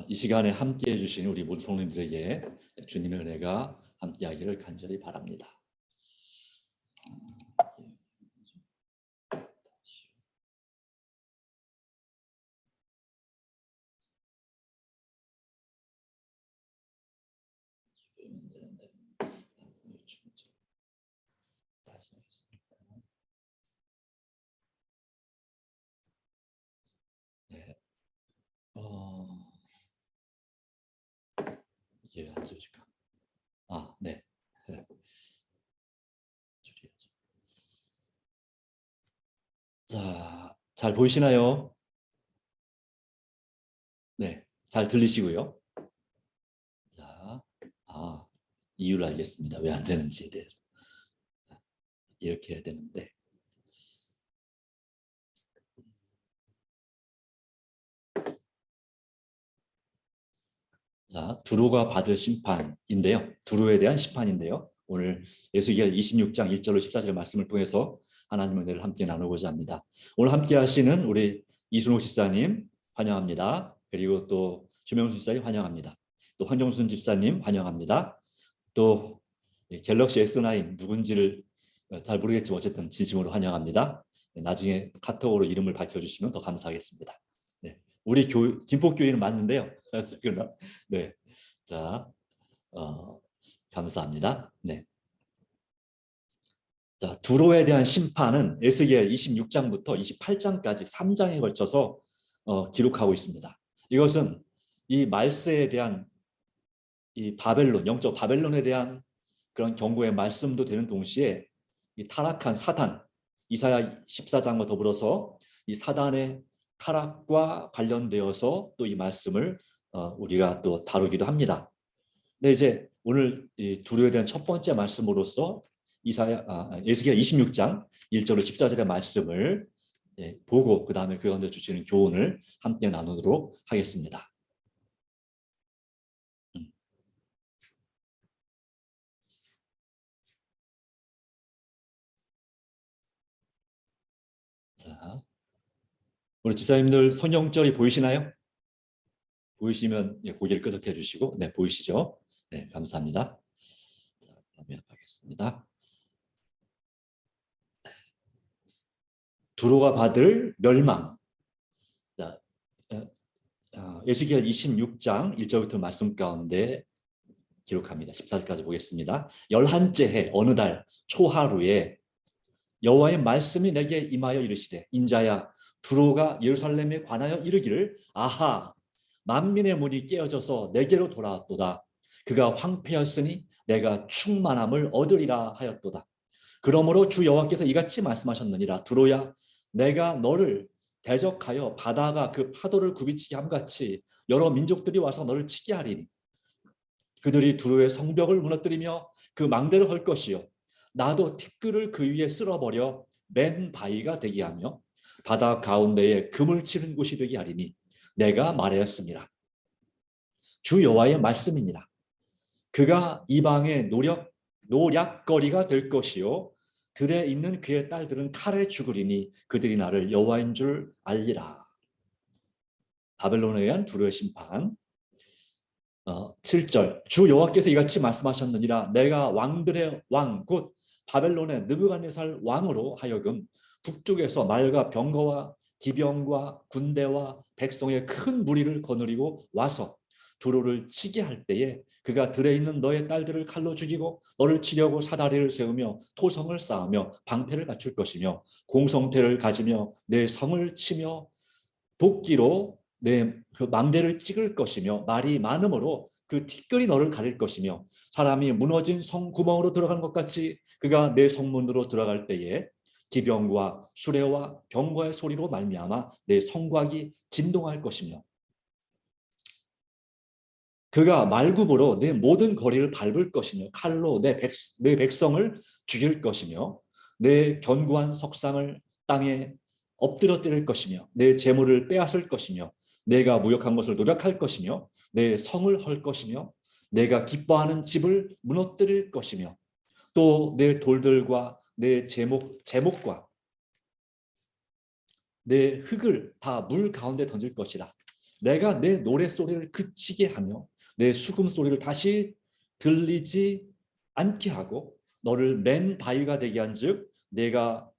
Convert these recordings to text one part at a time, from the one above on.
이 시간에 함께해 주신 우리 모든 성도님들에게 주님의 은혜가 함께하기를 간절히 바랍니다. 네. 이게 안 지워질까? 네. 줄여야죠. 자, 잘 보이시나요? 네, 잘 들리시고요. 자, 이유를 알겠습니다. 왜 안 되는지에 대해서. 이렇게 해야 되는데. 자, 두로가 받을 심판인데요. 두로에 대한 심판인데요. 오늘 에스겔 26장 1절로 14절의 말씀을 통해서 하나님의 은혜를 함께 나누고자 합니다. 오늘 함께 하시는 우리 이순옥 집사님 환영합니다. 그리고 또 조명수 집사님 환영합니다. 또 황정순 집사님 환영합니다. 또 갤럭시 S9 누군지를 잘 모르겠지만 어쨌든 진심으로 환영합니다. 나중에 카톡으로 이름을 밝혀주시면 더 감사하겠습니다. 네, 우리 김포교회는 맞는데요. 네, 자, 감사합니다. 네, 자, 두로에 대한 심판은 에스겔 26장부터 28장까지 3장에 걸쳐서 기록하고 있습니다. 이것은 이 말세에 대한 이 바벨론, 영적 바벨론에 대한 그런 경고의 말씀도 되는 동시에 이 타락한 사단, 이사야 14장과 더불어서 이 사단의 타락과 관련되어서 또 이 말씀을 우리가 또 다루기도 합니다. 근데 이제 오늘 이 두려에 대한 첫 번째 말씀으로서 에스겔 26장 1절로 14절의 말씀을 보고 그 다음에 그 가운데 주시는 교훈을 함께 나누도록 하겠습니다. 자, 우리 지사님들 성경절이 보이시나요? 보이시면 고개를 끄덕여 주시고, 네, 보이시죠? 네, 감사합니다. 자, 다음에 하겠습니다. 두로가 받을 멸망. 자, 에스겔 26장 1절부터 말씀 가운데 기록합니다. 14절까지 보겠습니다. 11째 해 어느 달 초하루에 여호와의 말씀이 내게 임하여 이르시되 인자야 두로가 예루살렘에 관하여 이르기를 아하 만민의 문이 깨어져서 내게로 돌아왔도다. 그가 황폐였으니 내가 충만함을 얻으리라 하였도다. 그러므로 주 여호와께서 이같이 말씀하셨느니라. 두로야 내가 너를 대적하여 바다가 그 파도를 굽이치게 함같이 여러 민족들이 와서 너를 치게 하리니 그들이 두로의 성벽을 무너뜨리며 그 망대를 헐 것이요 나도 티끌을 그 위에 쓸어버려 맨 바위가 되게 하며 바다 가운데에 금을 치는 곳이 되게 하리니 내가 말하였습니다. 주 여호와의 말씀이니라. 그가 이방의 노략거리가 될 것이요 들에 있는 그의 딸들은 칼에 죽으리니 그들이 나를 여호와인 줄 알리라. 바벨론에 의한 두로의 심판. 7절 주 여호와께서 이같이 말씀하셨느니라. 내가 왕들의 왕 곧 바벨론의 느부갓네살 왕으로 하여금 북쪽에서 말과 병거와 기병과 군대와 백성의 큰 무리를 거느리고 와서 두로를 치게 할 때에 그가 들에 있는 너의 딸들을 칼로 죽이고 너를 치려고 사다리를 세우며 토성을 쌓으며 방패를 갖출 것이며 공성태를 가지며 내 성을 치며 도끼로 내 그 망대를 찍을 것이며 말이 많음으로 그 티끌이 너를 가릴 것이며 사람이 무너진 성 구멍으로 들어가는 것 같이 그가 내 성문으로 들어갈 때에 기병과 수레와 병거의 소리로 말미암아 내 성곽이 진동할 것이며 그가 말굽으로 내 모든 거리를 밟을 것이며 칼로 내 백성을 죽일 것이며 내 견고한 석상을 땅에 엎드려 때릴 것이며 내 재물을 빼앗을 것이며 내가 무역한 것을 노력할 것이며 내 성을 헐 것이며 내가 기뻐하는 집을 무너뜨릴 것이며 또 내 돌들과 내 제목과 내 흙을 다 물 가운데 던질 것이라. 내가 내 노랫소리를 그치게 하며 내 수금소리를 다시 들리지 않게 하고 너를 맨 바위가 되게 한즉 내가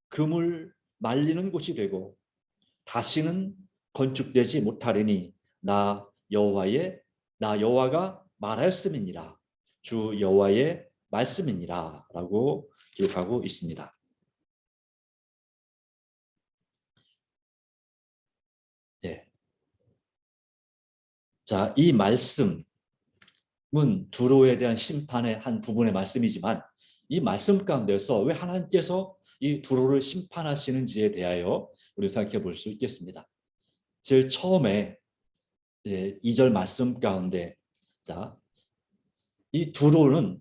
금을 말리는 곳이 되고 다시는 건축되지 못하리니 나 여호와가 말하였음이니라. 주 여호와의 말씀이니라 라고 기록하고 있습니다. 네. 자, 이 말씀은 두로에 대한 심판의 한 부분의 말씀이지만 이 말씀 가운데서 왜 하나님께서 이 두로를 심판하시는지에 대하여 우리 생각해 볼 수 있겠습니다. 제일 처음에 2절 말씀 가운데 자, 이 두로는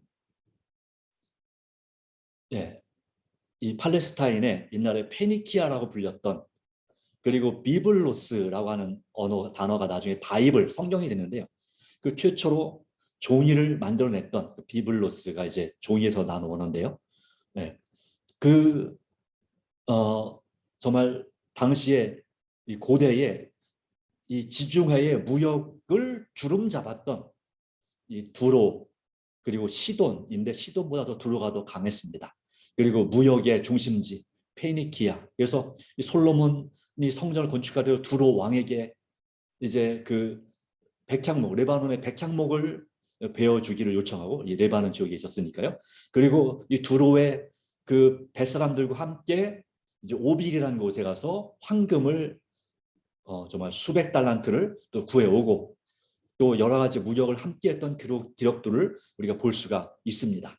이 팔레스타인의 옛날에 페니키아라고 불렸던 그리고 비블로스라고 하는 단어가 나중에 바이블 성경이 됐는데요. 그 최초로 종이를 만들어냈던 그 비블로스가 이제 종이에서 나온 언어인데요. 네. 그 정말 당시에 이 고대에 이 지중해의 무역을 주름 잡았던 이 두로 그리고 시돈인데 시돈보다 더 두로가 더 강했습니다. 그리고 무역의 중심지 페니키아. 그래서 이 솔로몬이 성전을 건축하려 두로 왕에게 이제 그 백향목 레바논의 백향목을 베어주기를 요청하고 이 레바논 지역에 있었으니까요. 그리고 이 두로의 그 뱃사람들과 함께 이제 오빌이라는 곳에 가서 황금을 정말 수백 달란트를 또 구해오고 또 여러 가지 무역을 함께했던 기록들을 우리가 볼 수가 있습니다.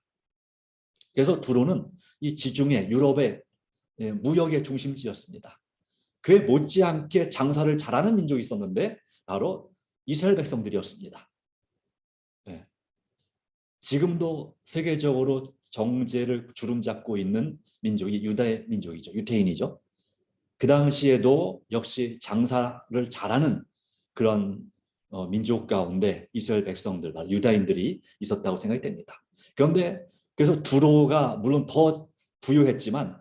그래서 두로는 이 지중해 유럽의 무역의 중심지였습니다. 그에 못지않게 장사를 잘하는 민족이 있었는데 바로 이스라엘 백성들이었습니다. 네. 지금도 세계적으로 정제를 주름잡고 있는 민족이 유다의 민족이죠. 유태인이죠. 그 당시에도 역시 장사를 잘하는 그런 민족 가운데 이스라엘 백성들, 유다인들이 있었다고 생각이 됩니다. 그런데 그래서 두로가 물론 더 부유했지만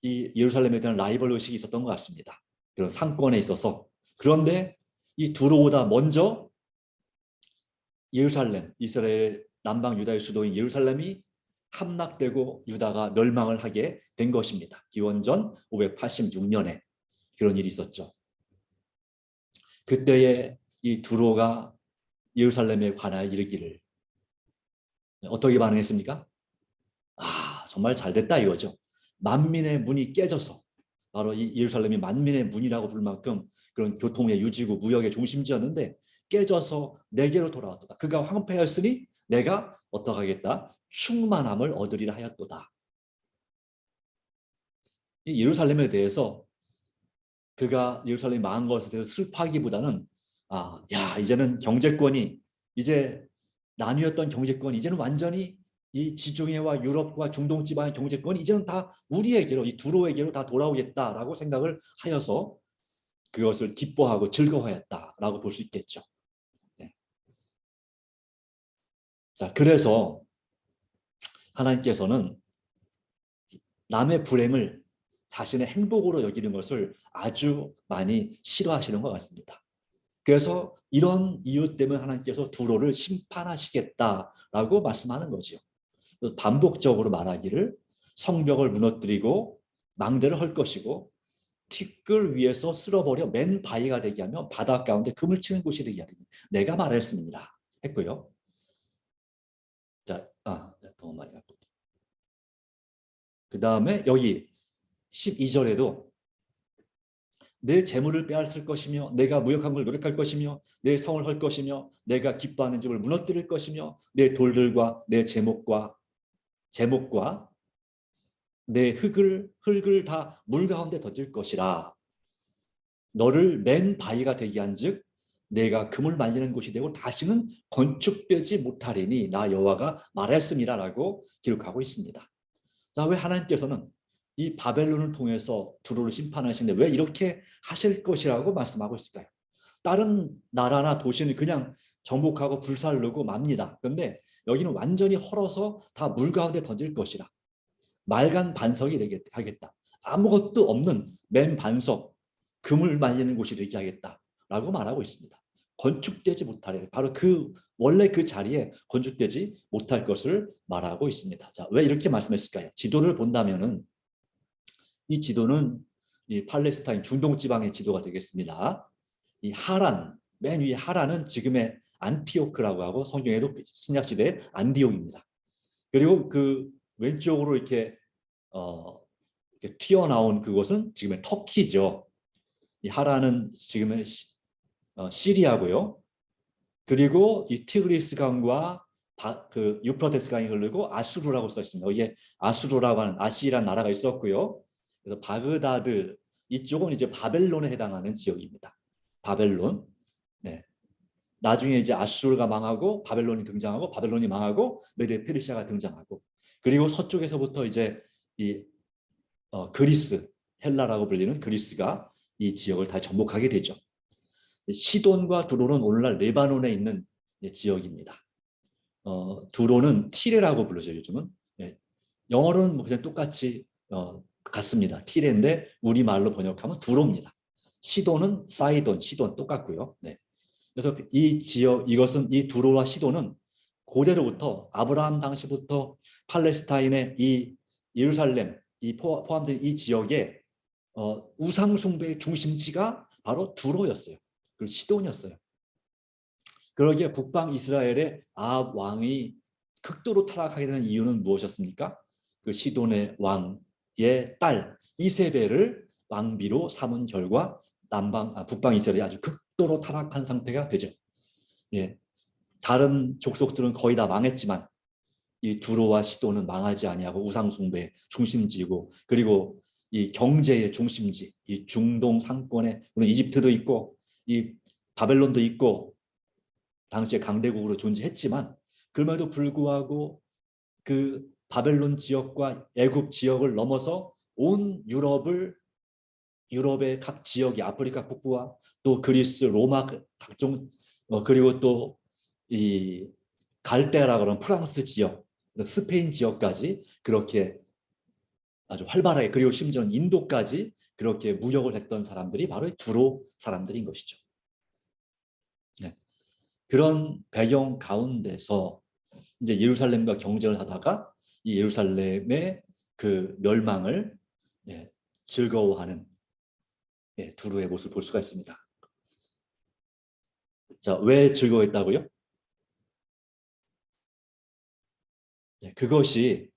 이 예루살렘에 대한 라이벌 의식이 있었던 것 같습니다. 그런 상권에 있어서. 그런데 이 두로보다 먼저 예루살렘, 이스라엘 남방 유다의 수도인 예루살렘이 함락되고 유다가 멸망을 하게 된 것입니다. 기원전 586년에 그런 일이 있었죠. 그때에 이 두로가 예루살렘에 관하여 이르기를 어떻게 반응했습니까? 정말 잘 됐다 이거죠. 만민의 문이 깨져서 바로 이 예루살렘이 만민의 문이라고 부를 만큼 그런 교통의 유지구 무역의 중심지였는데 깨져서 내게로 돌아왔도다. 그가 황폐하였으니 내가 어떻게 하겠다? 충만함을 얻으리라 하였도다. 이 예루살렘에 대해서 그가 예루살렘이 망한 것에 대해서 슬퍼하기보다는 이제는 경제권이 이제 나뉘었던 경제권이 이제는 완전히 이 지중해와 유럽과 중동 지방의 경제권이 이제는 다 우리에게로 이 두로에게로 다 돌아오겠다라고 생각을 하여서 그것을 기뻐하고 즐거워했다라고 볼 수 있겠죠. 네. 자, 그래서 하나님께서는 남의 불행을 자신의 행복으로 여기는 것을 아주 많이 싫어하시는 것 같습니다. 그래서 이런 이유 때문에 하나님께서 두로를 심판하시겠다라고 말씀하는 거죠. 반복적으로 말하기를 성벽을 무너뜨리고 망대를 헐 것이고 티끌 위에서 쓸어버려 맨 바위가 되게 하며 바다 가운데 금을 치는 곳이 되게 하리니 내가 말했습니다 했고요. 자, 너무 많이 갔고. 그 다음에 여기 12절에도 내 재물을 빼앗을 것이며 내가 무역한 걸 노력할 것이며 내 성을 헐 것이며 내가 기뻐하는 집을 무너뜨릴 것이며 내 돌들과 내 제목과 내 흙을 다 물 가운데 던질 것이라. 너를 맨 바위가 되게 한즉 내가 금을 말리는 곳이 되고 다시는 건축되지 못하리니 나 여호와가 말했음이라라고 기록하고 있습니다. 자, 왜 하나님께서는 이 바벨론을 통해서 두로를 심판하시는데 왜 이렇게 하실 것이라고 말씀하고 있을까요? 다른 나라나 도시는 그냥 정복하고 불살르고 맙니다. 그런데 여기는 완전히 헐어서 다 물 가운데 던질 것이라. 말간 반석이 되게 하겠다. 아무것도 없는 맨 반석, 금을 말리는 곳이 되게 하겠다. 라고 말하고 있습니다. 건축되지 못하리. 바로 그 원래 그 자리에 건축되지 못할 것을 말하고 있습니다. 자, 왜 이렇게 말씀했을까요? 지도를 본다면은 이 지도는 이 팔레스타인 중동 지방의 지도가 되겠습니다. 이 하란, 맨 위에 하란은 지금의 안티오크라고 하고 성경에도 신약 시대의 안디옥입니다. 그리고 그 왼쪽으로 이렇게 튀어나온 그곳은 지금의 터키죠. 이 하란은 지금의 시리아고요. 그리고 이 티그리스 강과 그 유프라테스 강이 흐르고 아수르라고 써 있습니다. 이게 아수르라고 하는 아시라는 나라가 있었고요. 그래서 바그다드 이쪽은 이제 바벨론에 해당하는 지역입니다. 바벨론. 네. 나중에 이제 아수르가 망하고 바벨론이 등장하고 바벨론이 망하고 메데 페르시아가 등장하고 그리고 서쪽에서부터 이제 이 그리스 헬라라고 불리는 그리스가 이 지역을 다 정복하게 되죠. 시돈과 두로는 오늘날 레바논에 있는 지역입니다. 두로는 티레라고 부르죠 요즘은. 네. 영어로는 그냥 똑같이 같습니다. 티레인데 우리말로 번역하면 두로입니다. 시돈은 사이돈, 시돈 똑같고요. 네. 그래서 이 지역 이것은 이 두로와 시돈은 고대로부터 아브라함 당시부터 팔레스타인의 이 예루살렘 이 포함된 이 지역의 우상 숭배의 중심지가 바로 두로였어요. 그리고 시돈이었어요. 그러기에 북방 이스라엘의 아합 왕이 극도로 타락하게 된 이유는 무엇이었습니까? 그 시돈의 왕의 딸 이세벨을 왕비로 삼은 결과 북방 이스라엘이 아주 극도로 타락한 상태가 되죠. 예, 다른 족속들은 거의 다 망했지만 이 두로와 시돈은 망하지 아니하고 우상 숭배의 중심지고 그리고 이 경제의 중심지, 이 중동 상권에 물론 이집트도 있고 이 바벨론도 있고 당시에 강대국으로 존재했지만 그럼에도 불구하고 그 바벨론 지역과 애굽 지역을 넘어서 온 유럽의 각 지역이 아프리카 북부와 또 그리스, 로마 각종 그리고 또 이 갈대아라 그러는 프랑스 지역, 스페인 지역까지 그렇게 아주 활발하게 그리고 심지어 인도까지 그렇게 무역을 했던 사람들이 바로 두로 사람들인 것이죠. 네. 그런 배경 가운데서 이제 예루살렘과 경쟁을 하다가 이 예루살렘의 그 멸망을 즐거워하는 두루의 모습을 볼 수가 있습니다. 자, 왜 즐거워했다고요? 그것이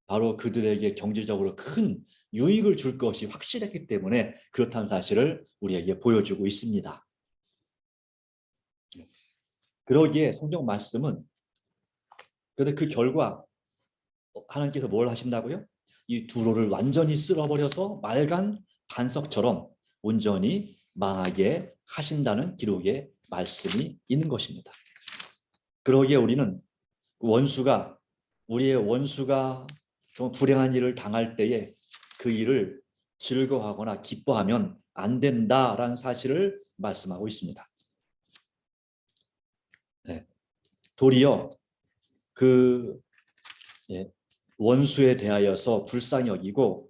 바로 그들에게 경제적으로 큰 유익을 줄 것이 확실했기 때문에 그렇다는 사실을 우리에게 보여주고 있습니다. 그러기에 성경 말씀은 그런데 그 결과 하나님께서 뭘 하신다고요? 이 두로를 완전히 쓸어버려서 맑은 반석처럼 온전히 망하게 하신다는 기록의 말씀이 있는 것입니다. 그러기에 우리는 우리의 원수가 좀 불행한 일을 당할 때에 그 일을 즐거워하거나 기뻐하면 안 된다라는 사실을 말씀하고 있습니다. 네. 도리어 그 원수에 대하여서 불쌍히 여기고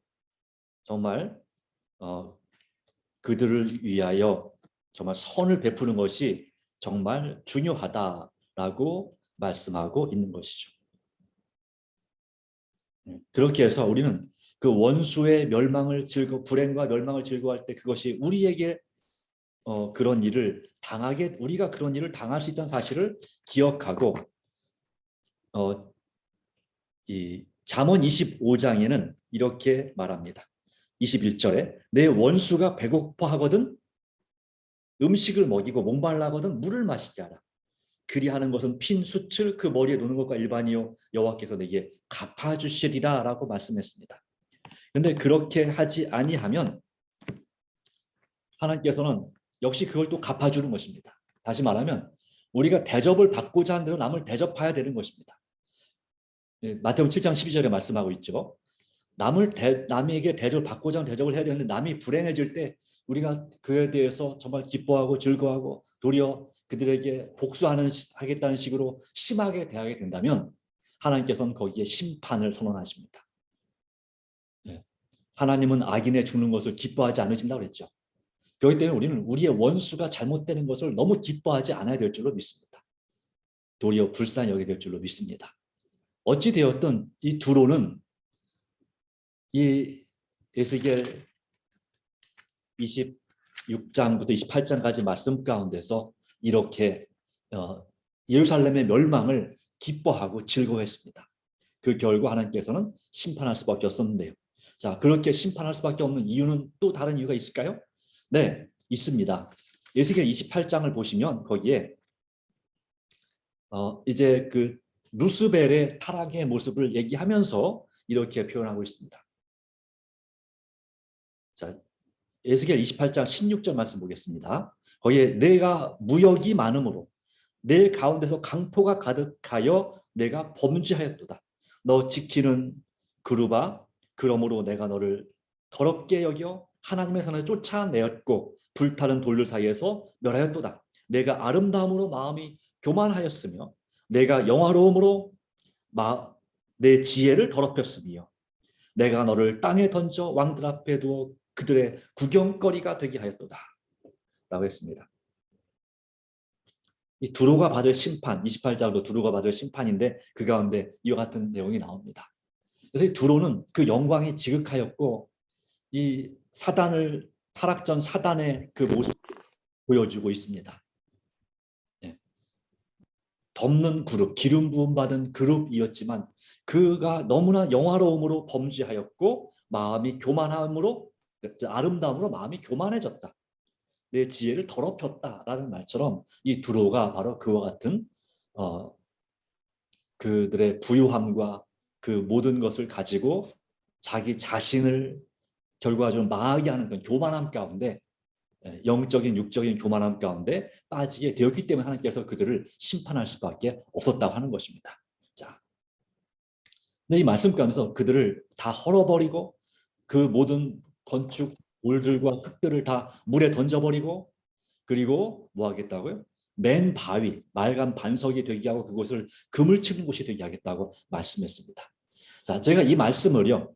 정말 그들을 위하여 정말 선을 베푸는 것이 정말 중요하다라고 말씀하고 있는 것이죠. 그렇게 해서 우리는 그 원수의 불행과 멸망을 즐거워할 때 그것이 우리에게 우리가 그런 일을 당할 수 있다는 사실을 기억하고 이 잠언 25장에는 이렇게 말합니다. 21절에 내 원수가 배고파하거든 음식을 먹이고 목말라거든 물을 마시게 하라. 그리하는 것은 핀 숯을 그 머리에 놓는 것과 일반이요 여호와께서 내게 갚아주시리라 라고 말씀했습니다. 그런데 그렇게 하지 아니하면 하나님께서는 역시 그걸 또 갚아주는 것입니다. 다시 말하면 우리가 대접을 받고자 하는 대로 남을 대접해야 되는 것입니다. 마태복음 7장 12절에 말씀하고 있죠. 남에게 대접을 받고자 하는 대접을 해야 되는데 남이 불행해질 때 우리가 그에 대해서 정말 기뻐하고 즐거워하고 도리어 그들에게 복수하겠다는 식으로 심하게 대하게 된다면 하나님께서는 거기에 심판을 선언하십니다. 하나님은 악인의 죽는 것을 기뻐하지 않으신다고 그랬죠. 그렇기 때문에 우리는 우리의 원수가 잘못되는 것을 너무 기뻐하지 않아야 될 줄로 믿습니다. 도리어 불쌍히 여겨야 될 줄로 믿습니다. 어찌 되었든 이 두로는 이 에스겔 26장부터 28장까지 말씀 가운데서 이렇게 예루살렘의 멸망을 기뻐하고 즐거워했습니다. 그 결과 하나님께서는 심판할 수밖에 없었는데요. 자, 그렇게 심판할 수밖에 없는 이유는 또 다른 이유가 있을까요? 네, 있습니다. 에스겔 28장을 보시면 거기에 이제 그 루스벨의 타락의 모습을 얘기하면서 이렇게 표현하고 있습니다. 자, 에스겔 28장 16절 말씀 보겠습니다. 거기에 내가 무역이 많으므로 내 가운데서 강포가 가득하여 내가 범죄하였도다. 너 지키는 그루바, 그러므로 내가 너를 더럽게 여겨 하나님의 선을 쫓아내었고 불타는 돌들 사이에서 멸하였도다. 내가 아름다움으로 마음이 교만하였으며 내가 영화로움으로 내 지혜를 더럽혔으며 내가 너를 땅에 던져 왕들 앞에 두어 그들의 구경거리가 되게 하였도다 라고 했습니다. 이 두로가 받을 심판, 28장도 두로가 받을 심판인데 그 가운데 이와 같은 내용이 나옵니다. 그래서 이 두로는 그 영광이 지극하였고 이 사단을 타락전 사단의 그 모습을 보여주고 있습니다. 네. 덮는 그룹, 기름 부음 받은 그룹이었지만 그가 너무나 영화로움으로 범죄하였고 마음이 교만함으로 아름다움으로 마음이 교만해졌다. 내 지혜를 더럽혔다라는 말처럼 이 두로가 바로 그와 같은 그들의 부유함과 그 모든 것을 가지고 자기 자신을 결과적으로 망하게 하는 그런 교만함 가운데 영적인 육적인 교만함 가운데 빠지게 되었기 때문에 하나님께서 그들을 심판할 수밖에 없었다고 하는 것입니다. 자, 근데 이 말씀 가운데서 그들을 다 헐어버리고 그 모든 건축 돌들과 흙들을 다 물에 던져버리고 그리고 뭐 하겠다고요? 맨 바위, 맑은 반석이 되게 하고 그곳을 금을 치는 곳이 되게 하겠다고 말씀했습니다. 자, 제가 이 말씀을요,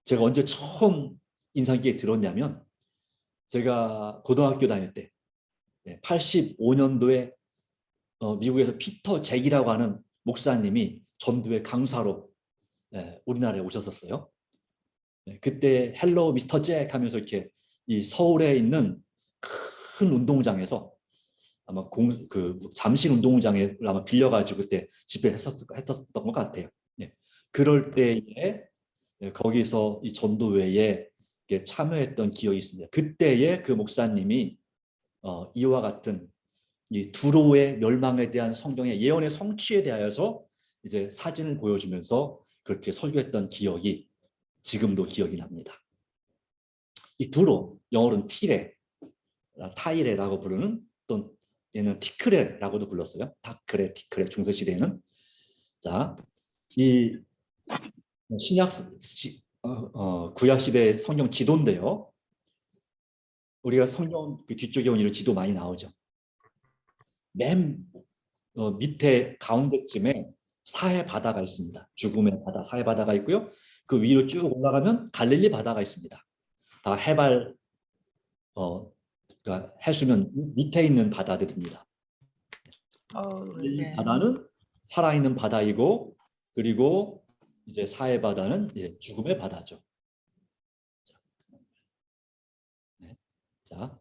제가 언제 처음 인상 깊게 들었냐면, 제가 고등학교 다닐 때, 85년도에 미국에서 피터 잭이라고 하는 목사님이 전도의 강사로 우리나라에 오셨었어요. 그때 헬로 미스터 잭 하면서 이렇게 이 서울에 있는 큰 운동장에서 아마 잠실 운동장에 아마 빌려가지고 그때 집회했었던 것 같아요. 그럴 때에 거기서 이 전도회에 참여했던 기억이 있습니다. 그때에 그 목사님이 이와 같은 이 두로의 멸망에 대한 성경의 예언의 성취에 대하여서 이제 사진을 보여주면서 그렇게 설교했던 기억이 지금도 기억이 납니다. 이 두로, 영어로는 티레, 타이레라고 부르는 또 얘는 티크레라고도 불렀어요. 타크레, 티크레 중세시대에는. 자, 이 신약 구약 시대 성경 지도인데요. 우리가 성경 그 뒤쪽에 오면 이런 지도 많이 나오죠. 맨 밑에 가운데쯤에 사해 바다가 있습니다. 죽음의 바다, 사해 바다가 있고요. 그 위로 쭉 올라가면 갈릴리 바다가 있습니다. 다 해발 그러니까 해수면 밑에 있는 바다들입니다. 갈릴리 네. 바다는 살아있는 바다이고 그리고 이제 사해 바다는 죽음의 바다죠. 자,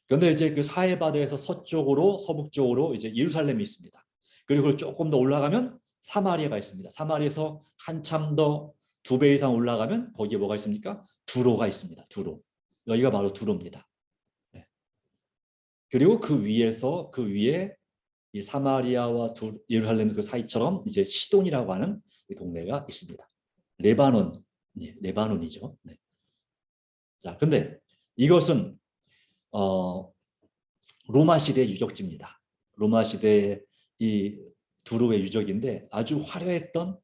그런데 이제 그 사해 바다에서 서쪽으로 서북쪽으로 이제 예루살렘이 있습니다. 그리고 조금 더 올라가면 사마리아가 있습니다. 사마리아에서 한참 더 2배 이상 올라가면 거기에 뭐가 있습니까? 두로가 있습니다. 두로. 여기가 바로 두로입니다. 네. 그리고 그 위에 이 사마리아와 예루살렘 그 사이처럼 이제 시돈이라고 하는 이 동네가 있습니다. 레바논, 레바논이죠. 네. 자, 근데 이것은 로마 시대의 유적지입니다. 로마 시대의 이 두로의 유적인데 아주 화려했던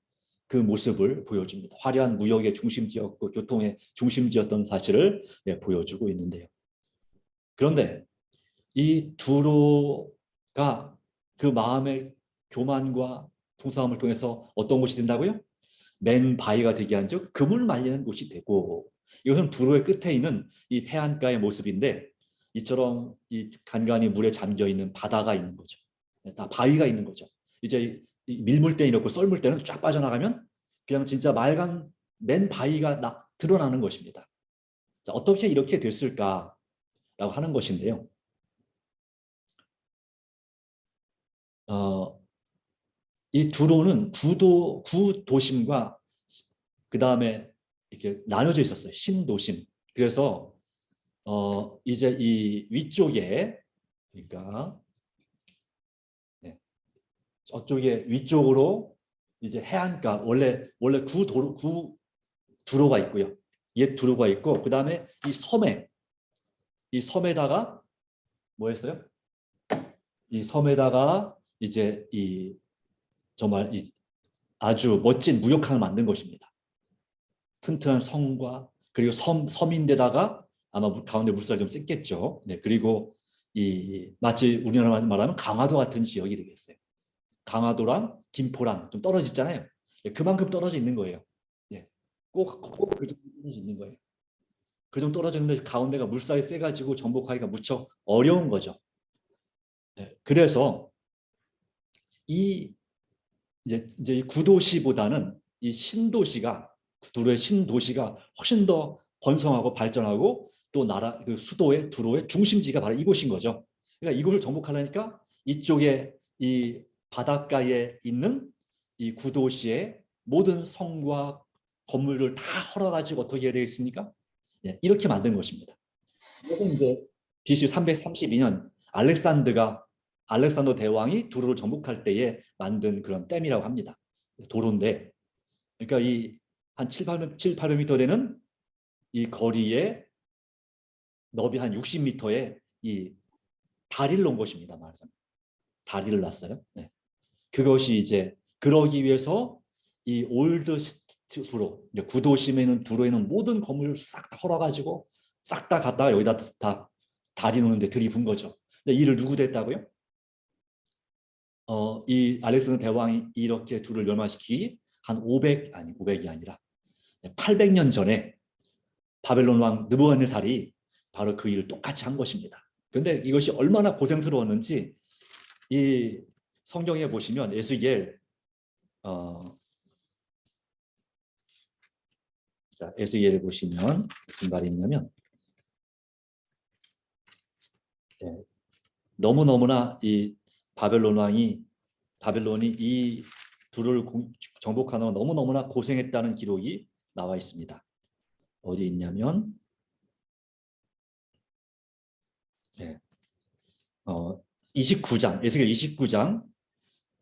그 모습을 보여줍니다. 화려한 무역의 중심지였고 교통의 중심지였던 사실을 보여주고 있는데요. 그런데 이 두로가 그 마음의 교만과 풍성함을 통해서 어떤 곳이 된다고요? 맨 바위가 되게 한즉 금을 말리는 곳이 되고 이것은 두로의 끝에 있는 이 해안가의 모습인데 이처럼 이 간간히 물에 잠겨 있는 바다가 있는 거죠. 다 바위가 있는 거죠. 이제 밀물 때 이렇고 썰물 때는 쫙 빠져나가면 그냥 진짜 맑은 맨 바위가 드러나는 것입니다. 자, 어떻게 이렇게 됐을까라고 하는 것인데요. 이 두로는 구도심과 그 다음에 이렇게 나눠져 있었어요. 신도심. 그래서 이제 이 위쪽에 그러니까 네, 저쪽에 위쪽으로 이제 해안가 원래 구두로가 있고요. 옛 두로가 있고 그 다음에 이 섬에다가 뭐 했어요? 이 섬에다가 이제 이 정말 이 아주 멋진 무역항을 만든 것입니다. 튼튼한 성과 그리고 섬인데다가 아마 가운데 물살이 좀 셌겠죠. 네, 그리고 이 마치 우리나라 말하면 강화도 같은 지역이 되겠어요. 강화도랑 김포랑 좀 떨어지잖아요. 네, 그만큼 떨어져 있는 거예요. 네, 꼭그 정도 떨어져 있는 거예요. 그 정도 떨어져 있는데 가운데가 물살이 세가지고 정복하기가 무척 어려운 거죠. 네, 그래서 이 이제 이 구도시보다는 이 신도시가 두로의 신도시가 훨씬 더 번성하고 발전하고 또 나라 그 수도의 두로의 중심지가 바로 이곳인 거죠. 그러니까 이곳을 정복하려니까 이쪽에 이 바닷가에 있는 이 구도시의 모든 성과 건물을 다 헐어가지고 어떻게 해야 되겠습니까? 예, 이렇게 만든 것입니다. 이것은 이제 BC 332년 알렉산더 대왕이 두로를 정복할 때에 만든 그런 댐이라고 합니다. 도로인데, 그러니까 이 한 800m 되는 이 거리에 너비 한 60m의 이 다리를 놓은 것입니다. 말하자면 다리를 놨어요. 네. 그것이 이제 그러기 위해서 이 올드 두로, 구도심에는 두로에는 모든 건물을 싹 다 헐어가지고 싹 다 갖다가 여기다 다 다리 놓는데 들이분 거죠. 근데 이를 누구 됐다고요? 이 알렉산더 대왕이 이렇게 둘을 멸망시키기 한 500이 아니라 800년 전에 바벨론 왕 느부갓네살이 바로 그 일을 똑같이 한 것입니다. 그런데 이것이 얼마나 고생스러웠는지 이 성경에 보시면 에스겔 자, 에스겔을 보시면 무슨 말이 있냐면 네, 너무너무나 이 바벨론이 이 둘을 정복하는 너무너무나 고생했다는 기록이 나와 있습니다. 어디 있냐면 네, 29장 에스겔 29장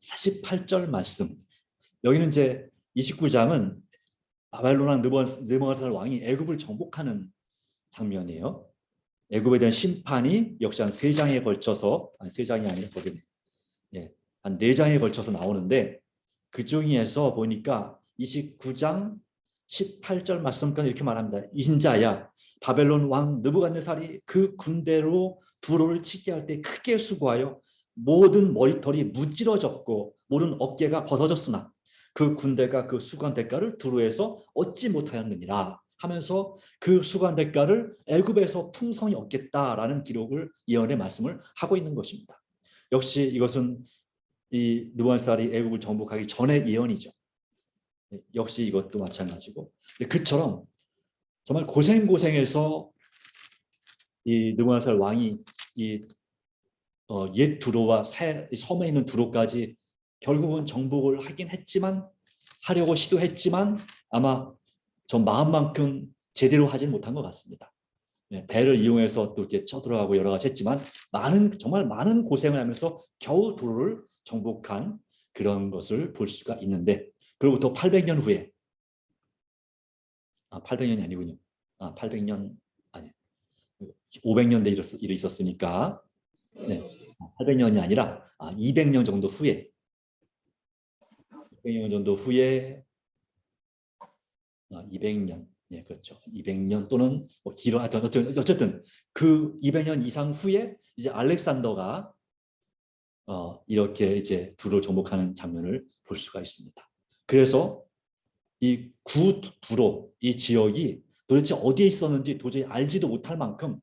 48절 말씀. 여기는 이제 29장은 바벨론 왕 느부갓네살 왕이 애굽을 정복하는 장면이에요. 애굽에 대한 심판이 역시 한 3장에 걸쳐서 아니 3장이 아니라 거기 예, 한 4장에 걸쳐서 나오는데 그 중에서 보니까 29장 18절 말씀까지 이렇게 말합니다. 인자야 바벨론 왕 느부갓네살이 그 군대로 두로를 치게 할 때 크게 수고하여 모든 머리털이 무찌러졌고 모든 어깨가 벗어졌으나 그 군대가 그 수고한 대가를 두로에서 얻지 못하였느니라 하면서 그 수고한 대가를 애굽에서 풍성히 얻겠다라는 기록을 예언의 말씀을 하고 있는 것입니다. 역시 이것은 이 느부갓네살이 애국을 정복하기 전의 예언이죠. 역시 이것도 마찬가지고 그처럼 정말 고생해서 이 느부갓네살 왕이 이 옛 두로와 새 섬에 있는 두로까지 결국은 정복을 하긴 했지만 하려고 시도했지만 아마 저 마음만큼 제대로 하지는 못한 것 같습니다. 배를 이용해서 또 이렇게 쳐들어가고 여러 가지 했지만 정말 많은 고생을 하면서 겨우 도로를 정복한 그런 것을 볼 수가 있는데 그로부터 800년 후에 800년이 아니군요. 800년 아니 500년대 일이 있었으니까 네, 800년이 아니라 200년 정도 후에 200년 정도 후에 200년 네, 그렇죠. 200년 또는 뭐 길어 어쨌든 그 200년 이상 후에 이제 알렉산더가 이렇게 이제 두로를 정복하는 장면을 볼 수가 있습니다. 그래서 이 구두로 이 지역이 도대체 어디에 있었는지 도저히 알지도 못할 만큼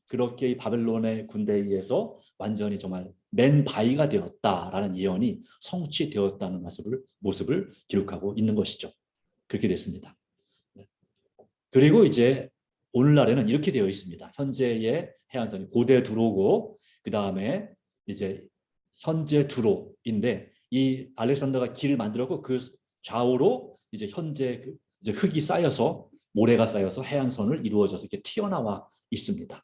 그렇게 이 바벨론의 군대에 의해서 완전히 정말 맨바위가 되었다라는 예언이 성취되었다는 모습을 기록하고 있는 것이죠. 그렇게 됐습니다. 그리고 이제 오늘날에는 이렇게 되어 있습니다. 현재의 해안선이 고대 두로고 그 다음에 이제 현재 두로인데 이 알렉산더가 길을 만들었고 그 좌우로 이제 현재 이제 흙이 쌓여서 모래가 쌓여서 해안선을 이루어져서 이렇게 튀어나와 있습니다.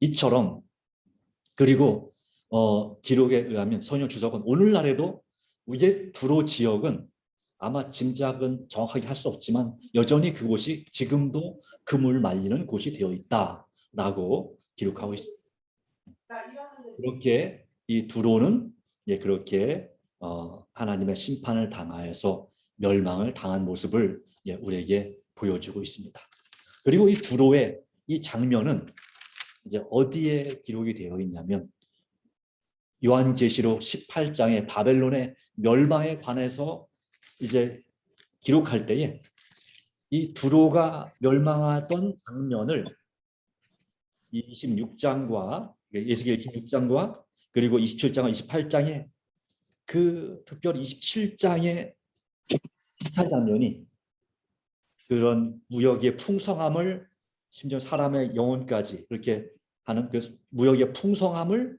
이처럼 그리고 기록에 의하면 성경 주석은 오늘날에도 이게 두로 지역은 아마 짐작은 정확하게 할 수 없지만 여전히 그곳이 지금도 금을 말리는 곳이 되어 있다라고 기록하고 있습니다. 그렇게 이 두로는 그렇게 하나님의 심판을 당하여서 멸망을 당한 모습을 우리에게 보여주고 있습니다. 그리고 이 두로의 이 장면은 이제 어디에 기록이 되어 있냐면 요한계시록 18장의 바벨론의 멸망에 관해서 이제 기록할 때에 이 두로가 멸망하던 장면을 26장과 예수기엘 26장과 그리고 27장과 28장에 그 특별히 27장의 기타 장면이 그런 무역의 풍성함을 심지어 사람의 영혼까지 그렇게 하는 그 무역의 풍성함을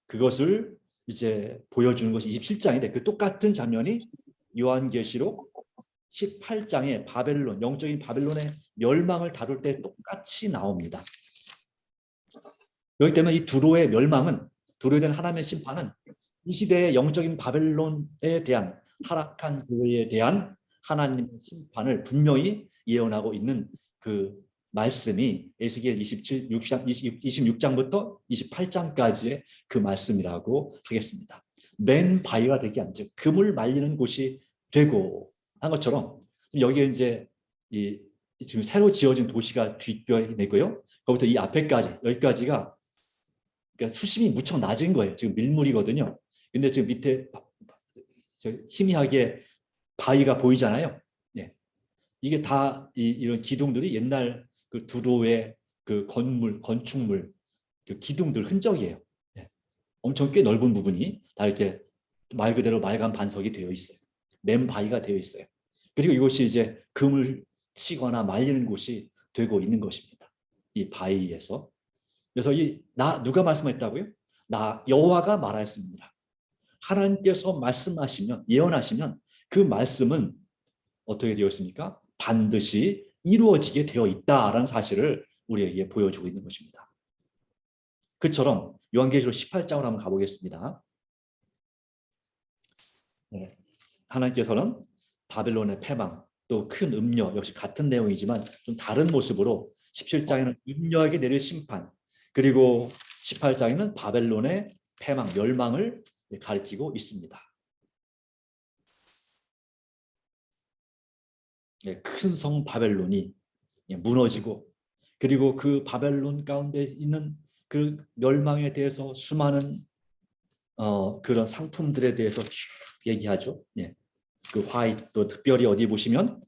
그것을 이제 보여주는 것이 27장인데 그 똑같은 장면이 요한계시록 18장의 바벨론, 영적인 바벨론의 멸망을 다룰 때 똑같이 나옵니다. 그렇기 때문에 이 두로의 멸망은, 두로에 대한 하나님의 심판은 이 시대의 영적인 바벨론에 대한 타락한 교회에 대한 하나님의 심판을 분명히 예언하고 있는 그 말씀이 에스겔 26장부터 28장까지의 그 말씀이라고 하겠습니다. 맨 바위가 되게 한 즉 금을 말리는 곳이 되고 한 것처럼 여기에 이제 지금 새로 지어진 도시가 뒷뼈이고요. 거기부터 이 앞에까지 여기까지가 그러니까 수심이 무척 낮은 거예요. 지금 밀물이거든요. 근데 지금 밑에 희미하게 바위가 보이잖아요. 네. 이게 다 이런 기둥들이 옛날 그 두로의 그 건축물, 그 기둥들 흔적이에요. 네. 엄청 꽤 넓은 부분이 다 이렇게 말 그대로 말간 반석이 되어 있어요. 맨 바위가 되어 있어요. 그리고 이곳이 이제 금을 치거나 말리는 곳이 되고 있는 것입니다. 이 바위에서. 그래서 누가 말씀했다고요? 여호와가 말하였습니다. 하나님께서 말씀하시면 예언하시면 그 말씀은 어떻게 되어 있습니까? 반드시 이루어지게 되어 있다라는 사실을 우리에게 보여주고 있는 것입니다. 그처럼 요한계시록 18장으로 한번 가보겠습니다. 네. 하나님께서는 바벨론의 패망 또 큰 음녀 역시 같은 내용이지만 좀 다른 모습으로 17장에는 음녀에게 내릴 심판 그리고 18장에는 바벨론의 패망 멸망을 가리키고 있습니다. 큰 성 바벨론이 무너지고 그리고 그 바벨론 가운데 있는 그 멸망에 대해서 수많은 그런 상품들에 대해서 쭉 얘기하죠. 그 화이트 또 특별히 어디 보시면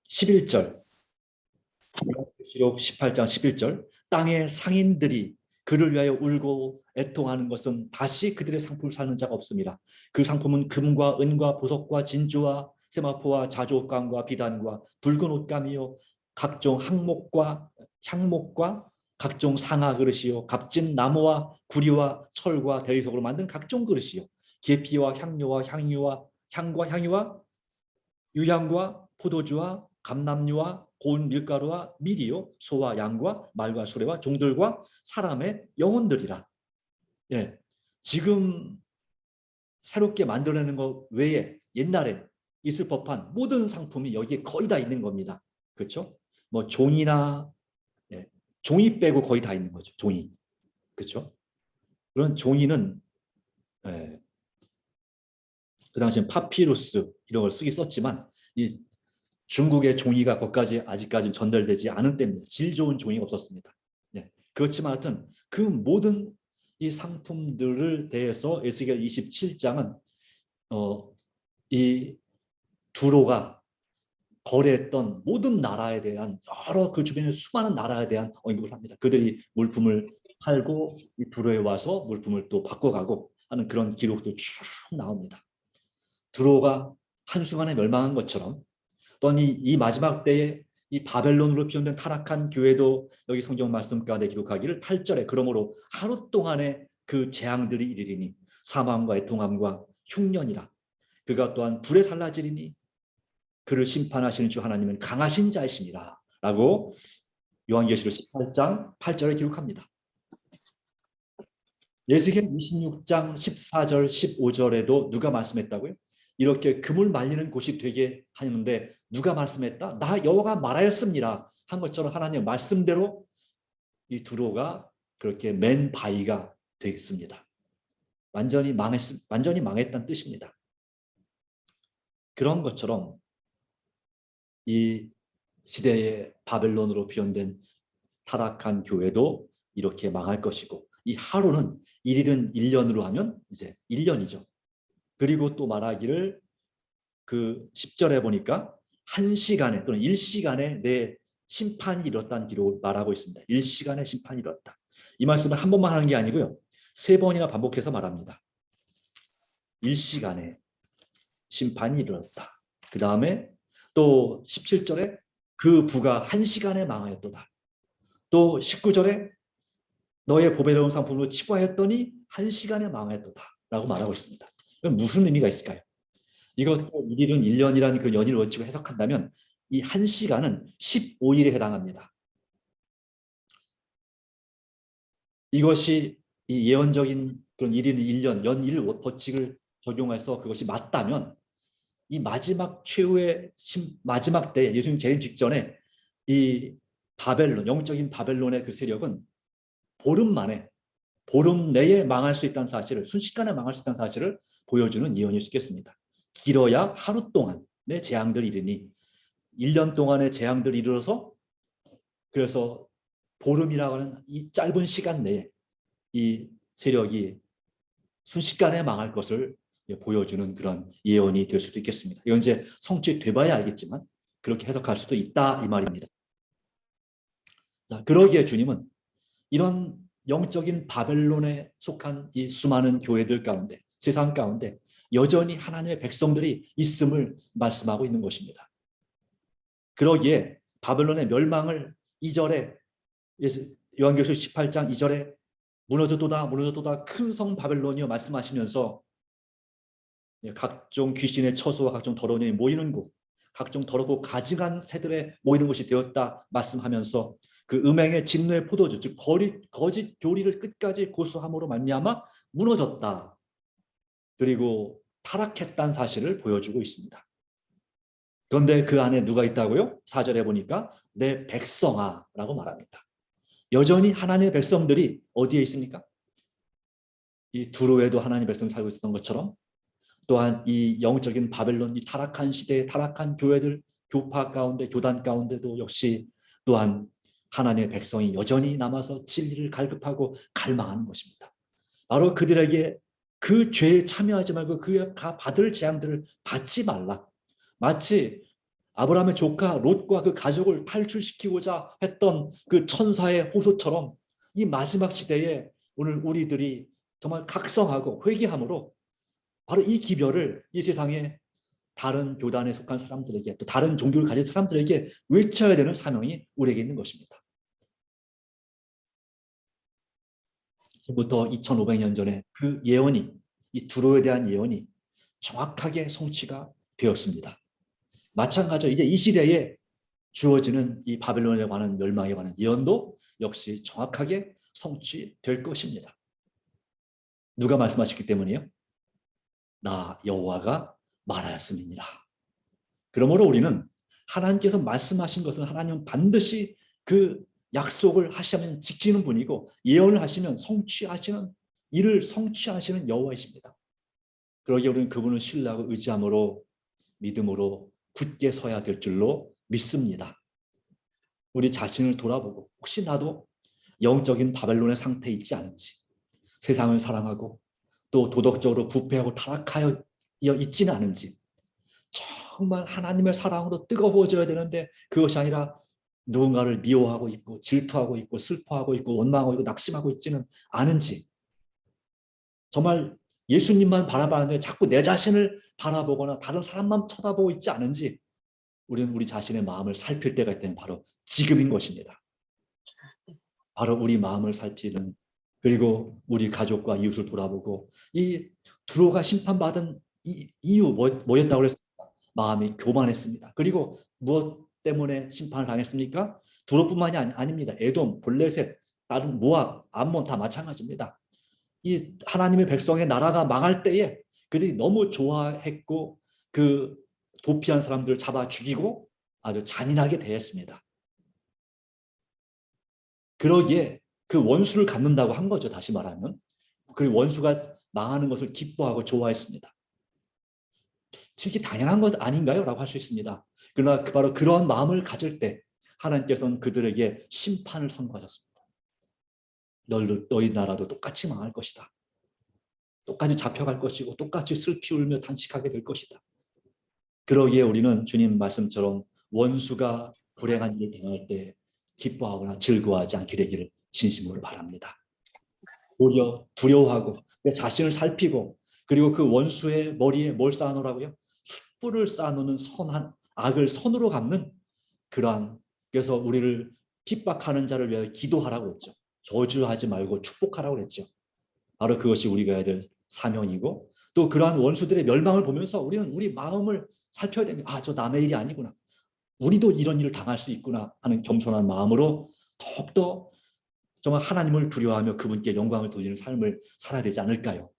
11절 시록 18장 11절 땅의 상인들이 그를 위하여 울고 애통하는 것은 다시 그들의 상품을 사는 자가 없습니다. 그 상품은 금과 은과 보석과 진주와 세마포와 자주옷감과 비단과 붉은 옷감이요 각종 향목과 각종 상아 그릇이요 값진 나무와 구리와 철과 대리석으로 만든 각종 그릇이요 계피와 향료와 향과 유향과 포도주와 감람류와 고운 밀가루와 밀이요 소와 양과 말과 수레와 종들과 사람의 영혼들이라. 지금 새롭게 만들어내는 것 외에 옛날에 있을 법한 모든 상품이 여기에 거의 다 있는 겁니다. 그렇죠? 뭐 종이나 종이 빼고 거의 다 있는 거죠. 종이. 그렇죠? 그런 종이는 그 당시엔 파피루스 이런 걸 쓰기 썼지만 이 중국의 종이가 거기까지 아직까지는 전달되지 않은 때문에 질 좋은 종이가 없었습니다. 그렇지만 하여튼 그 모든 이 상품들을 대해서 에스겔 27장은 이 두로가 거래했던 모든 나라에 대한 여러 그 주변의 수많은 나라에 대한 언급을 합니다. 그들이 물품을 팔고 이 두로에 와서 물품을 또 바꿔가고 하는 그런 기록도 쭉 나옵니다. 두로가 한순간에 멸망한 것처럼 또한 이 마지막 때에 이 바벨론으로 표현된 타락한 교회도 여기 성경 말씀 가운데 기록하기를 8절에 그러므로 하루 동안의 그 재앙들이 이르리니 사망과 애통함과 흉년이라 그가 또한 불에 살라지리니 그를 심판하시는 주 하나님은 강하신 자이시니라 라고 요한계시록 18장 8절에 기록합니다. 예수계시록 26장 14절 15절에도 누가 말씀했다고요? 이렇게 금을 말리는 곳이 되게 하는데 누가 말씀했다? 나 여호와가 말하였습니다 한 것처럼 하나님의 말씀대로 이 두로가 그렇게 맨 바위가 되겠습니다. 완전히 망했다는 뜻입니다. 그런 것처럼 이 시대의 바벨론으로 표현된 타락한 교회도 이렇게 망할 것이고 이 하루는 1일은 1년으로 하면 이제 1년이죠. 그리고 또 말하기를 그 10절에 보니까 1시간에 또는 1시간에 내 심판이 이뤘다는 기록을 말하고 있습니다. 1시간에 심판이 이뤘다. 이 말씀을 한 번만 하는 게 아니고요. 3번이나 반복해서 말합니다. 1시간에 심판이 이르렀다. 그 다음에 또 17절에 그 부가 1시간에 망하였도다. 또 19절에 너의 보배로운 상품으로 치부하였더니 1시간에 망하였도다 라고 말하고 있습니다. 무슨 의미가 있을까요? 이것을 1일은 1년이라는 그 연일 원칙을 해석한다면 이 1시간은 15일에 해당합니다. 이것이 이 예언적인 그런 1일은 1년, 연일 법칙을 적용해서 그것이 맞다면 이 마지막 최후의 마지막 때 예수님 재림 직전에 이 바벨론, 영적인 바벨론의 그 세력은 보름 내에 망할 수 있다는 사실을, 순식간에 망할 수 있다는 사실을 보여주는 예언일 수 있겠습니다. 길어야 하루 동안의 재앙들 이르니 1년 동안의 재앙들 이르러서 그래서 보름이라고 하는 이 짧은 시간 내에 이 세력이 순식간에 망할 것을 보여주는 그런 예언이 될 수도 있겠습니다. 이건 이제 성취돼봐야 알겠지만 그렇게 해석할 수도 있다 이 말입니다. 자, 그러기에 주님은 이런 영적인 바벨론에 속한 이 수많은 교회들 가운데 세상 가운데 여전히 하나님의 백성들이 있음을 말씀하고 있는 것입니다. 그러기에 바벨론의 멸망을 2절에 요한계시록 18장 2절에 무너졌도다 큰 성 바벨론이여 말씀하시면서 각종 귀신의 처소와 각종 더러운 영이 모이는 곳 각종 더럽고 가증한 새들의 모이는 곳이 되었다 말씀하면서 그 음행의 진노의 포도주 즉 거짓 교리를 끝까지 고수함으로 말미암아 무너졌다. 그리고 타락했다는 사실을 보여주고 있습니다. 그런데 그 안에 누가 있다고요? 4절에 보니까 내 백성아 라고 말합니다. 여전히 하나님의 백성들이 어디에 있습니까? 이 두로에도 하나님의 백성이 살고 있었던 것처럼 또한 이 영적인 바벨론 이 타락한 시대의 타락한 교회들 교파 가운데 교단 가운데도 역시 또한 하나님의 백성이 여전히 남아서 진리를 갈급하고 갈망하는 것입니다. 바로 그들에게 그 죄에 참여하지 말고 그가 받을 재앙들을 받지 말라. 마치 아브라함의 조카 롯과 그 가족을 탈출시키고자 했던 그 천사의 호소처럼 이 마지막 시대에 오늘 우리들이 정말 각성하고 회개함으로 바로 이 기별을 이 세상에 다른 교단에 속한 사람들에게 또 다른 종교를 가진 사람들에게 외쳐야 되는 사명이 우리에게 있는 것입니다. 지금부터 2500년 전에 그 예언이 이 두로에 대한 예언이 정확하게 성취가 되었습니다. 마찬가지로 이제 이 시대에 주어지는 이 바벨론에 관한 멸망에 관한 예언도 역시 정확하게 성취될 것입니다. 누가 말씀하셨기 때문이에요? 나 여호와가 말하였음이니라. 그러므로 우리는 하나님께서 말씀하신 것은 하나님은 반드시 그 약속을 하시면 지키는 분이고 예언을 하시면 성취하시는 이를 성취하시는 여호와이십니다. 그러기에 우리는 그분을 신뢰하고 의지함으로 믿음으로 굳게 서야 될 줄로 믿습니다. 우리 자신을 돌아보고 혹시 나도 영적인 바벨론의 상태에 있지 않은지 세상을 사랑하고 또 도덕적으로 부패하고 타락하여 있지는 않은지 정말 하나님의 사랑으로 뜨거워져야 되는데 그것이 아니라 누군가를 미워하고 있고 질투하고 있고 슬퍼하고 있고 원망하고 있고 낙심하고 있지는 않은지, 정말 예수님만 바라봤는데 자꾸 내 자신을 바라보거나 다른 사람만 쳐다보고 있지 않은지, 우리는 우리 자신의 마음을 살필 때가 있다면 바로 지금인 것입니다. 바로 우리 마음을 살피는, 그리고 우리 가족과 이웃을 돌아보고, 이 두로가 심판받은 이유 뭐였다고 그랬습니까? 마음이 교만했습니다. 그리고 무엇 때문에 심판을 당했습니까? 두로뿐만이 아닙니다. 에돔, 블레셋, 다른 모압, 암몬 다 마찬가지입니다. 이 하나님의 백성의 나라가 망할 때에 그들이 너무 좋아했고 그 도피한 사람들을 잡아 죽이고 아주 잔인하게 대했습니다. 그러기에 그 원수를 갚는다고 한 거죠. 다시 말하면 그 원수가 망하는 것을 기뻐하고 좋아했습니다. 이게 당연한 것 아닌가요? 라고 할 수 있습니다. 그러나 바로 그러한 마음을 가질 때 하나님께서는 그들에게 심판을 선고하셨습니다. 너희 나라도 똑같이 망할 것이다. 똑같이 잡혀갈 것이고 똑같이 슬피 울며 탄식하게 될 것이다. 그러기에 우리는 주님 말씀처럼 원수가 불행한 일을 당할 때 기뻐하거나 즐거워하지 않게 되기를 진심으로 바랍니다. 오히려 두려워하고 내 자신을 살피고, 그리고 그 원수의 머리에 뭘 쌓아놓으라고요? 숯불을 쌓아놓는 선한 악을 선으로 갚는 그러한, 그래서 우리를 핍박하는 자를 위하여 기도하라고 했죠. 저주하지 말고 축복하라고 했죠. 바로 그것이 우리가 해야 될 사명이고, 또 그러한 원수들의 멸망을 보면서 우리는 우리 마음을 살펴야 됩니다. 아, 저 남의 일이 아니구나. 우리도 이런 일을 당할 수 있구나 하는 겸손한 마음으로 더욱더 정말 하나님을 두려워하며 그분께 영광을 돌리는 삶을 살아야 되지 않을까요?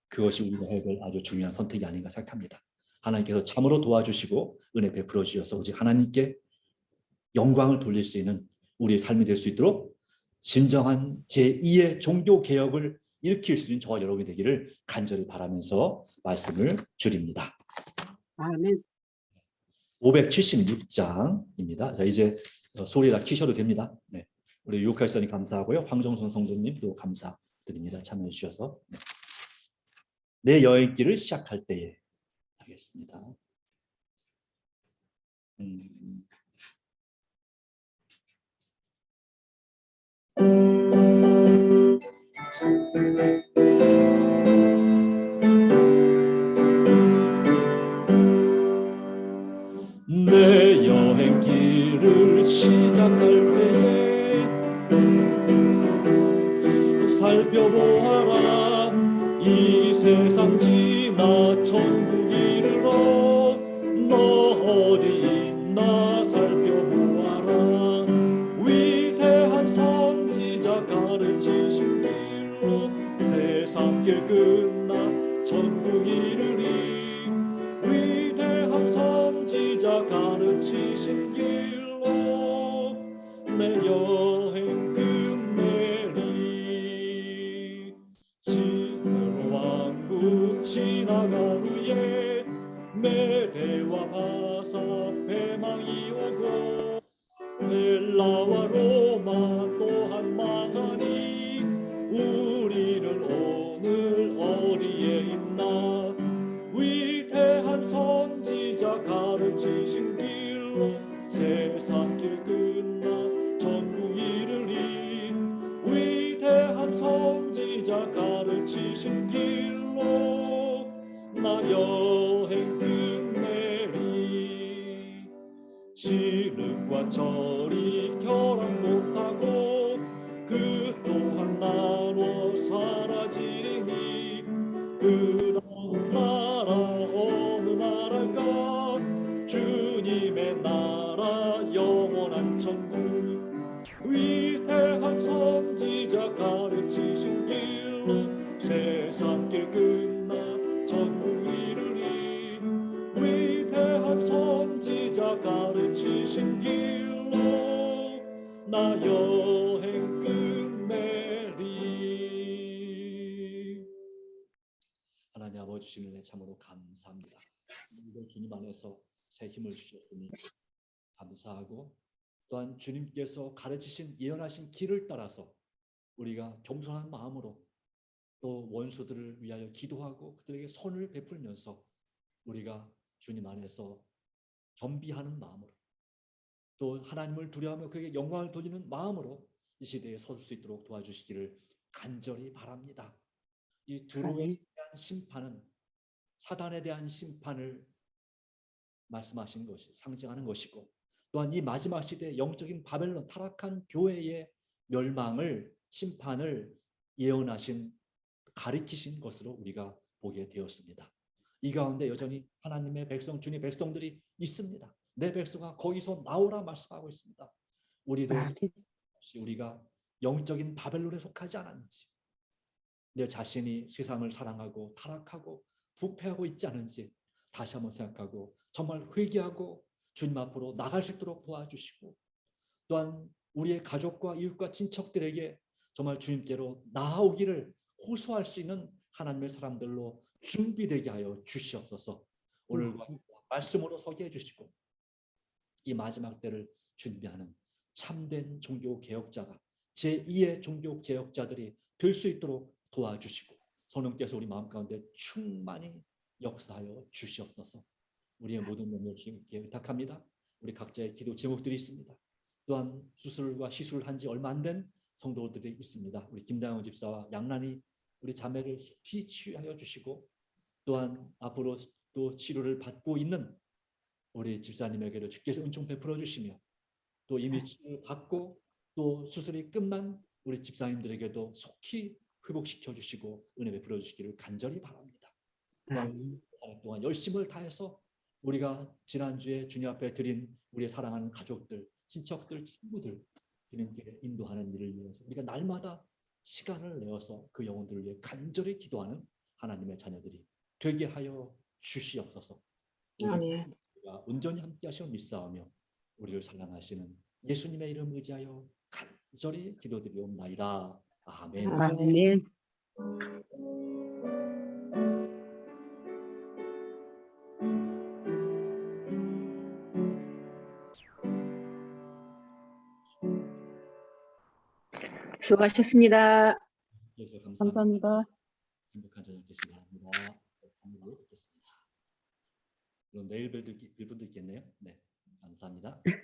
그것이 우리가 해야 될 아주 중요한 선택이 아닌가 생각합니다. 하나님께서 참으로 도와주시고 은혜 베풀어 주셔서 오직 하나님께 영광을 돌릴 수 있는 우리의 삶이 될 수 있도록 진정한 제2의 종교 개혁을 일으킬 수 있는 저와 여러분이 되기를 간절히 바라면서 말씀을 줄입니다. 아멘. 576장입니다. 자, 이제 소리 다 키셔도 됩니다. 네. 우리 유카이선이 감사하고요. 황정선 성도님도 감사드립니다. 참여해 주셔서. 네. 내 여행길을 시작할 때에 하겠습니다. 내 여행길을 시작할 때에 살펴보아라. 이 세상 지나 천국 이르러 너 어디 있나 살펴보아라. 위대한 선지자 가르치신 길로 세상 길 끝나 천국 이르리. 위대한 선지자 가르치신 길로 내 여행 끝내리. 지금 왕국 지나간 후에 메대와 바사 패망이 오고 헬라와 로마 또한 망하니 우리는 오늘 어디에 있나. 위대한 선지자 가르치신 길로 세상 길 끝나 천국 이르리. 위대한 선지자 가르치신 길로 나 여행 끝내리. 진흙과 철이 결합 못하고 그 또한 나눠 사라지리니 그런 나라 어느 나라가 주님의 나라 영원한 천국. 위대한 선지자 가르치신 길로 세상 길 끝나 천국 이르리. 위대한 선지자 가르치신 길로 나 여행 끝내리. 하나님 아버지 주신 은혜 참으로 감사합니다. 주님 안에서 새 힘을 주셨으니 감사하고, 또한 주님께서 가르치신 예언하신 길을 따라서 우리가 겸손한 마음으로 또 원수들을 위하여 기도하고 그들에게 선을 베풀면서 우리가 주님 안에서 겸비하는 마음으로 또 하나님을 두려워하며 그에게 영광을 돌리는 마음으로 이 시대에 설 수 있도록 도와주시기를 간절히 바랍니다. 이 두로에 아멘. 대한 심판은 사단에 대한 심판을 말씀하신 것이 상징하는 것이고 또한 이 마지막 시대 영적인 바벨론 타락한 교회의 멸망을 심판을 예언하신 가리키신 것으로 우리가 보게 되었습니다. 이 가운데 여전히 하나님의 백성 주님의 백성들이 있습니다. 내 백성아 거기서 나오라 말씀하고 있습니다. 우리도 아멘. 우리가 영적인 바벨론에 속하지 않았는지 내 자신이 세상을 사랑하고 타락하고 부패하고 있지 않은지 다시 한번 생각하고 정말 회개하고 주님 앞으로 나갈 수 있도록 도와주시고 또한 우리의 가족과 이웃과 친척들에게 정말 주님께로 나아오기를 호소할 수 있는 하나님의 사람들로 준비되게 하여 주시옵소서. 오늘과 말씀으로 서게 해주시고 이 마지막 때를 준비하는 참된 종교개혁자가 제2의 종교개혁자들이 될 수 있도록 도와주시고 성령께서 우리 마음 가운데 충만히 역사하여 주시옵소서. 우리의 모든 영역을 주님께 의탁합니다. 우리 각자의 기도 제목들이 있습니다. 또한 수술과 시술을 한 지 얼마 안 된 성도들이 있습니다. 우리 김다영 집사와 양란이 우리 자매를 깊이 치유하여 주시고 또한 앞으로 또 치료를 받고 있는 우리 집사님에게도 주께서 은총 베풀어 주시며 또 이미 치료를 받고 또 수술이 끝난 우리 집사님들에게도 속히 회복시켜 주시고 은혜 베풀어 주시기를 간절히 바랍니다. 또한 한 동안 열심을 다해서 우리가 지난주에 주님 앞에 드린 우리의 사랑하는 가족들, 친척들, 친구들 주님께 인도하는 일을 위해서 우리가 날마다 시간을 내어서 그 영혼들을 위해 간절히 기도하는 하나님의 자녀들이 되게 하여 주시옵소서. 아멘. 우리가 온전히 함께 하시며 믿사오며 우리를 사랑하시는 예수님의 이름 의지하여 간절히 기도드리옵나이다. 아멘. 아멘. 수고하셨습니다. 예수 감사합니다. 감사합니다. 행복한 저녁 되시기 바랍니다. 다음에 뵙겠습니다. 그럼 내일 뵐 분도 있겠네요. 네, 감사합니다.